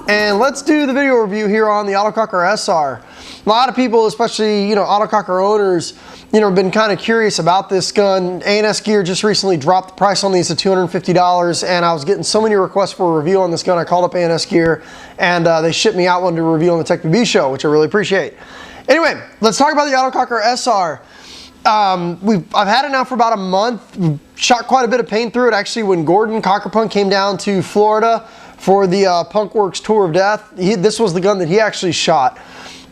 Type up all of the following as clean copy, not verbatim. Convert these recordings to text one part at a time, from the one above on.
And let's do the video review here on the Autococker SR. A lot of people, especially Autococker owners, have been kind of curious about this gun. A&S Gear just recently dropped the price on these to $250, and I was getting so many requests for a review on this gun. I called up A&S Gear, and they shipped me out one to review on the Tech BB show, which I really appreciate. Anyway, let's talk about the Autococker SR. I've had it now for about a month. We've shot quite a bit of paint through it. Actually, when Gordon Cockerpunk came down to Florida for the Punkworks Tour of Death, this was the gun that he actually shot.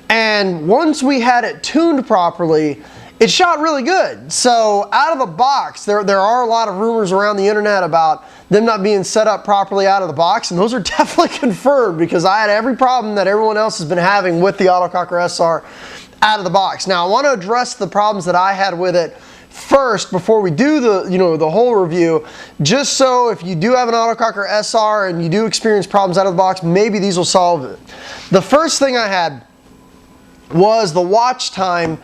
And once we had it tuned properly, it shot really good. So out of the box, there are a lot of rumors around the internet about them not being set up properly out of the box, and those are definitely confirmed because I had every problem that everyone else has been having with the Autococker SR out of the box. Now I want to address the problems that I had with it first before we do the whole review, just so if you do have an Autococker SR and you do experience problems out of the box, maybe these will solve it. The first thing I had was the watch time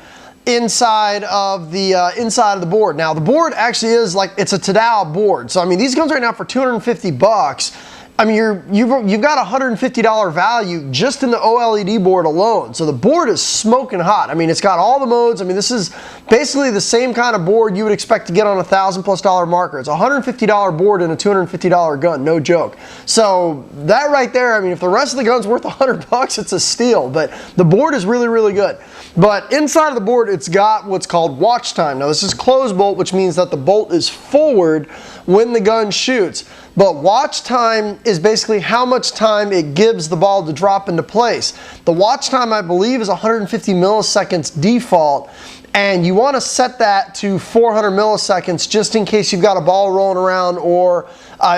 inside of the board. Now the board actually is it's a Tadao board. So I mean, these guns right now for 250 bucks. I mean, you've got a $150 value just in the OLED board alone. So the board is smoking hot. I mean, it's got all the modes. I mean, this is basically the same kind of board you would expect to get on a $1,000+ marker. It's a $150 board and a $250 gun, no joke. So that right there, I mean, if the rest of the gun's worth 100 bucks, it's a steal. But the board is really, really good. But inside of the board, it's got what's called watch time. Now this is closed bolt, which means that the bolt is forward when the gun shoots. But watch time is basically how much time it gives the ball to drop into place. The watch time, I believe, is 150 milliseconds default, and you want to set that to 400 milliseconds just in case you've got a ball rolling around or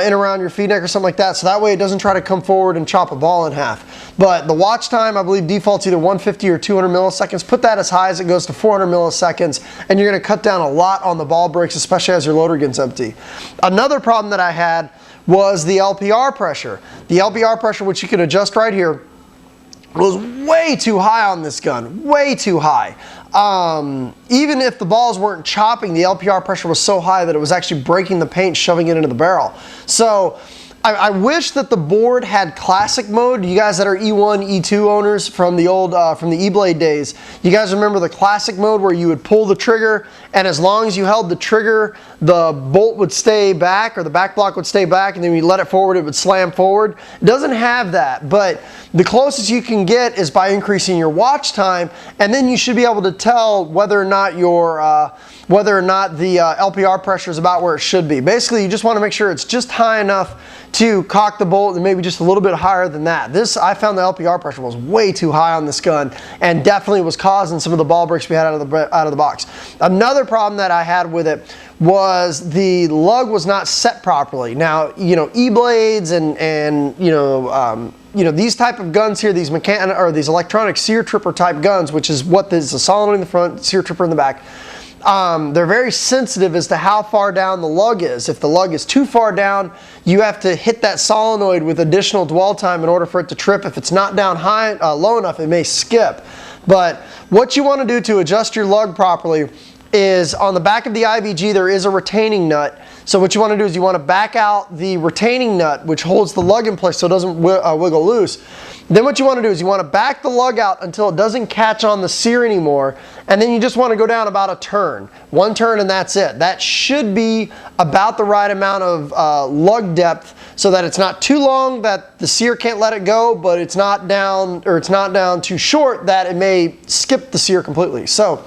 in around your feed neck or something like that, so that way it doesn't try to come forward and chop a ball in half. But the watch time, I believe, defaults either 150 or 200 milliseconds. Put that as high as it goes to 400 milliseconds, and you're going to cut down a lot on the ball breaks, especially as your loader gets empty. Another problem that I had was the LPR pressure. The LPR pressure, which you can adjust right here, was way too high on this gun, way too high. Even if the balls weren't chopping, the LPR pressure was so high that it was actually breaking the paint, shoving it into the barrel. So I wish that the board had classic mode. You guys that are E1, E2 owners from the old, from the E-Blade days, you guys remember the classic mode where you would pull the trigger, and as long as you held the trigger, the bolt would stay back, or the back block would stay back, and then when you let it forward, it would slam forward. It doesn't have that, but the closest you can get is by increasing your watch time, and then you should be able to tell whether or not the LPR pressure is about where it should be. Basically, you just want to make sure it's just high enough to cock the bolt, and maybe just a little bit higher than that. I found the LPR pressure was way too high on this gun, and definitely was causing some of the ball breaks we had out of the box. Another problem that I had with it was the lug was not set properly. Now, E-Blades and these type of guns here, these electronic sear tripper type guns, which is what this is, a solenoid in the front, sear tripper in the back. They're very sensitive as to how far down the lug is. If the lug is too far down, you have to hit that solenoid with additional dwell time in order for it to trip. If it's not down low enough, it may skip. But what you want to do to adjust your lug properly is on the back of the IVG there is a retaining nut. So what you want to do is you want to back out the retaining nut, which holds the lug in place so it doesn't wiggle loose. Then what you want to do is you want to back the lug out until it doesn't catch on the sear anymore, and then you just want to go down about a turn. One turn and that's it. That should be about the right amount of lug depth so that it's not too long that the sear can't let it go, but it's not down too short that it may skip the sear completely. So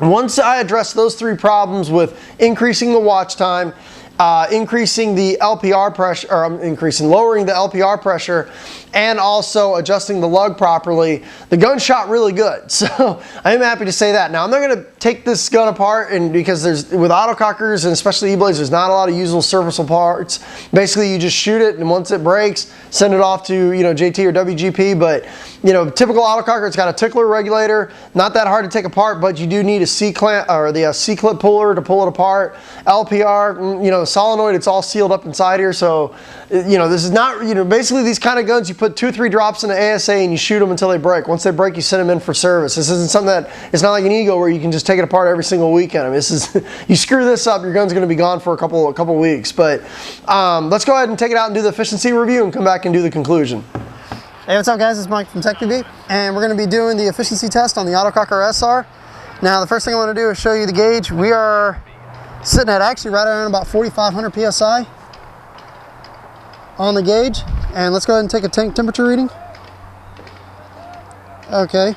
once I address those three problems with increasing the watch time, increasing the LPR pressure, or lowering the LPR pressure, and also adjusting the lug properly, the gun shot really good. So I'm happy to say that. Now I'm not going to take this gun apart, and because with autocockers and especially E-Blades, there's not a lot of usable serviceable parts. Basically, you just shoot it, and once it breaks, send it off to JT or WGP. But You know, typical autococker, it's got a tickler regulator, not that hard to take apart, but you do need a C-clamp or the C-clip puller to pull it apart. LPR, you know, solenoid, it's all sealed up inside here, so, you know, this is not, you know, basically these kind of guns, you put 2 or 3 drops into ASA and you shoot them until they break. Once they break, you send them in for service. This isn't something that, it's not like an Eagle where you can just take it apart every single weekend. I mean, this is, you screw this up, your gun's going to be gone for a couple weeks. But let's go ahead and take it out and do the efficiency review and come back and do the conclusion. Hey, what's up guys, it's Mike from TechTV, and we're going to be doing the efficiency test on the Autococker SR. Now the first thing I want to do is show you the gauge. We are sitting at actually right around about 4,500 PSI on the gauge, and let's go ahead and take a tank temperature reading. Okay,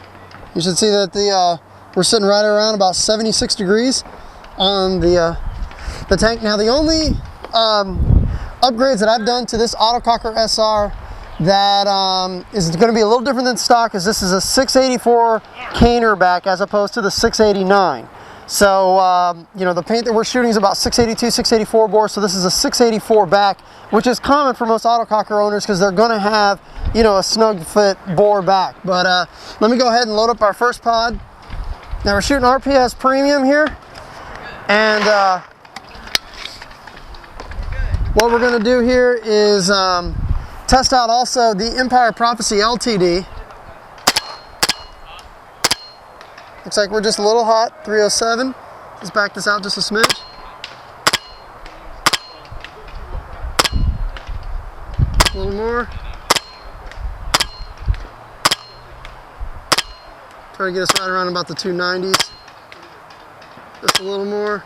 you should see that we're sitting right around about 76 degrees on the tank. Now the only upgrades that I've done to this Autococker SR that is going to be a little different than stock is this is a 684 Caner back as opposed to the 689. So you know, the paint that we're shooting is about 682, 684 bore, so this is a 684 back, which is common for most autococker owners because they're going to have, you know, a snug fit bore back. But let me go ahead and load up our first pod. Now we're shooting RPS Premium here, and what we're going to do here is test out also the Lpr Prophecy LTD. Looks like we're just a little hot, 307. Let's back this out just a smidge. A little more. Try to get us right around about the 290s. Just a little more.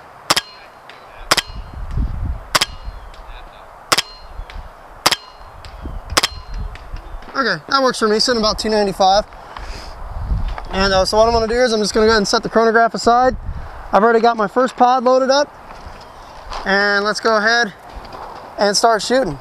Okay, that works for me, sitting about 295. And so what I'm going to do is I'm just going to go ahead and set the chronograph aside. I've already got my first pod loaded up. And let's go ahead and start shooting.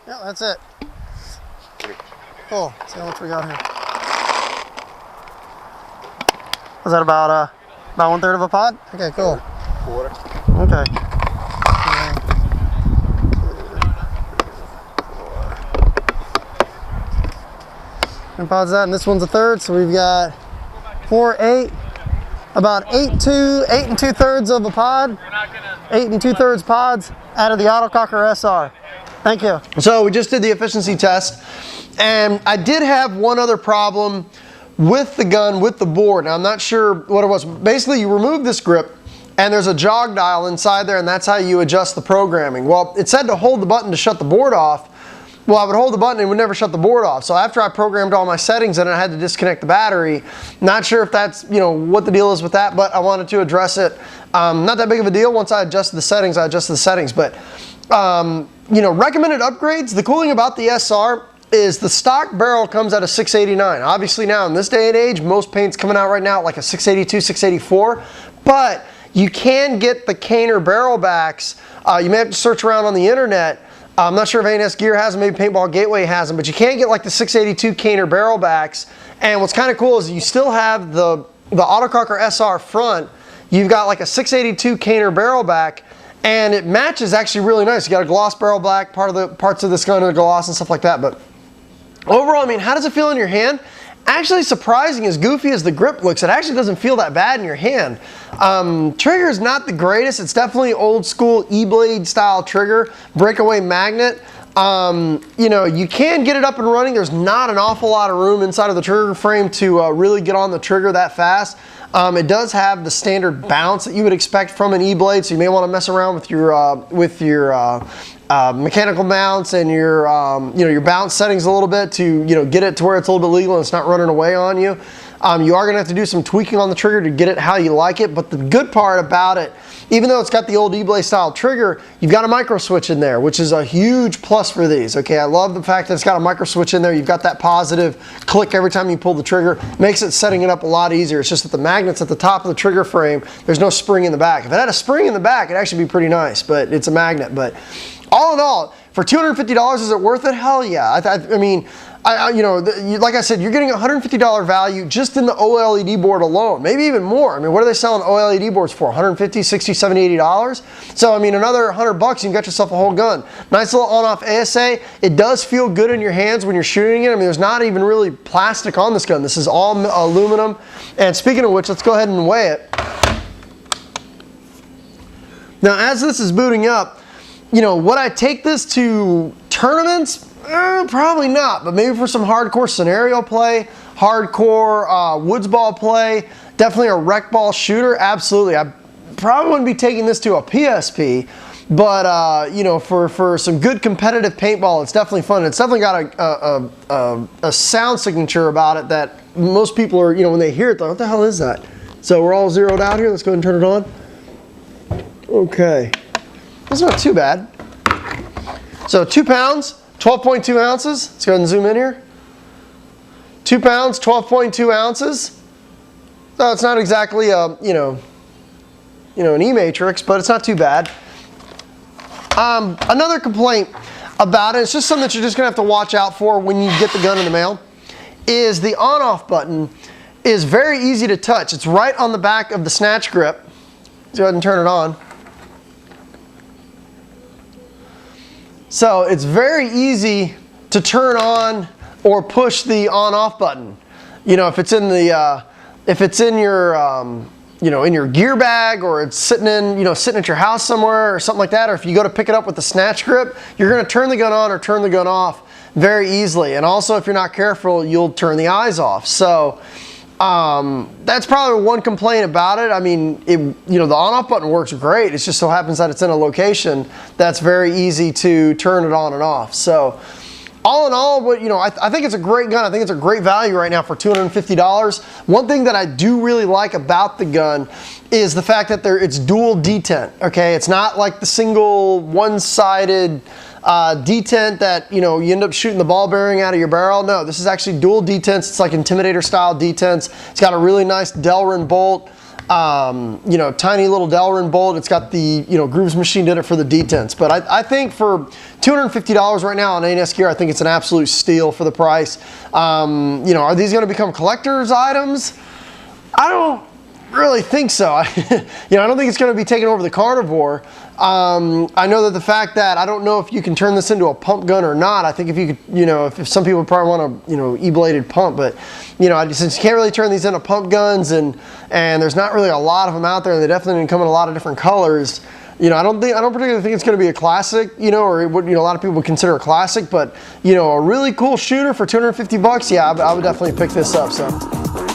Yeah, that's it. Cool. See how much we got here. Was that about 1/3 of a pod? Okay, cool. Quarter. Okay. And pod's that, and this one's a third, so we've got 4, 8, about 8 and 2/3 of a pod, 8 and 2/3 pods out of the Autococker SR. Thank you. So we just did the efficiency test, and I did have one other problem with the gun, with the board. Now, I'm not sure what it was. Basically, you remove this grip, and there's a jog dial inside there, and that's how you adjust the programming. Well, it said to hold the button to shut the board off, well, I would hold the button and it would never shut the board off. So after I programmed all my settings and I had to disconnect the battery, not sure if that's, you know, what the deal is with that, but I wanted to address it. Not that big of a deal. Once I adjusted the settings, but you know, recommended upgrades. The cool thing about the SR is the stock barrel comes at a 689. Obviously now in this day and age, most paint's coming out right now at like a 682, 684, but you can get the Caner barrel backs. You may have to search around on the internet. I'm not sure if A&S Gear has them, maybe Paintball Gateway has them, but you can't get like the 682 Caner barrel backs. And what's kind of cool is you still have the Autococker SR front. You've got like a 682 Caner barrel back, and it matches actually really nice. You got a gloss barrel black, parts of this gun are gloss and stuff like that. But overall, I mean, how does it feel in your hand? Actually surprising, as goofy as the grip looks, it actually doesn't feel that bad in your hand. Trigger is not the greatest. It's definitely old school E-blade style trigger, breakaway magnet. You know, you can get it up and running. There's not an awful lot of room inside of the trigger frame to really get on the trigger that fast. It does have the standard bounce that you would expect from an E-blade, so you may want to mess around with your mechanical bounce and your you know, your bounce settings a little bit to, you know, get it to where it's a little bit legal and it's not running away on you. You are going to have to do some tweaking on the trigger to get it how you like it, but the good part about it, even though it's got the old E-blade style trigger, you've got a micro switch in there, which is a huge plus for these. Okay, I love the fact that it's got a micro switch in there. You've got that positive click every time you pull the trigger. Makes it setting it up a lot easier. It's just that the magnet's at the top of the trigger frame. There's no spring in the back. If it had a spring in the back, it'd actually be pretty nice, but it's a magnet. But all in all, for $250, is it worth it? Hell yeah. I mean, you know, like I said, you're getting a $150 value just in the OLED board alone, maybe even more. I mean, what are they selling OLED boards for? 150, 60, 70, $80? So, I mean, another 100 bucks, you got yourself a whole gun. Nice little on-off ASA. It does feel good in your hands when you're shooting it. I mean, there's not even really plastic on this gun. This is all aluminum. And speaking of which, let's go ahead and weigh it. Now, as this is booting up, you know, would I take this to tournaments? Probably not, but maybe for some hardcore scenario play, hardcore woods ball play, definitely a rec ball shooter, absolutely. I probably wouldn't be taking this to a PSP, but you know, for some good competitive paintball, it's definitely fun. It's definitely got a sound signature about it that most people are, you know, when they hear it, they're like, what the hell is that? So we're all zeroed out here. Let's go ahead and turn it on. Okay. That's not too bad. So 2 pounds, 12.2 ounces. Let's go ahead and zoom in here. 2 pounds, 12.2 ounces. So it's not exactly a, you know, an E-matrix, but it's not too bad. Another complaint about it, it's just something that you're just gonna have to watch out for when you get the gun in the mail, is the on-off button is very easy to touch. It's right on the back of the snatch grip. Let's go ahead and turn it on. So it's very easy to turn on or push the on-off button. You know, if it's in the, if it's in your, you know, in your gear bag, or it's sitting in, you know, sitting at your house somewhere or something like that, or if you go to pick it up with the snatch grip, you're going to turn the gun on or turn the gun off very easily. And also, if you're not careful, you'll turn the eyes off. So that's probably one complaint about it. I mean, you know, the on-off button works great. It just so happens that it's in a location that's very easy to turn it on and off. So all in all, you know, I think it's a great gun. I think it's a great value right now for $250. One thing that I do really like about the gun is the fact that it's dual detent. Okay, it's not like the single one-sided detent that, you know, you end up shooting the ball bearing out of your barrel. No, this is actually dual detents. It's like Intimidator style detents. It's got a really nice Delrin bolt, you know, tiny little Delrin bolt. It's got the, you know, Grooves Machine did it for the detents. But I think for $250 right now on A&S Gear, I think it's an absolute steal for the price. You know, are these going to become collector's items? I don't really think so. You know, I don't think it's going to be taking over the carnivore. I know that the fact that I don't know if you can turn this into a pump gun or not. I think if you could, you know, if some people probably want a, you know, E-bladed pump, but you know, since you can't really turn these into pump guns, and there's not really a lot of them out there, and they definitely come in a lot of different colors. You know, I don't particularly think it's going to be a classic, you know, or what, you know, a lot of people would consider a classic, but you know, a really cool shooter for $250. Yeah, I would definitely pick this up. So.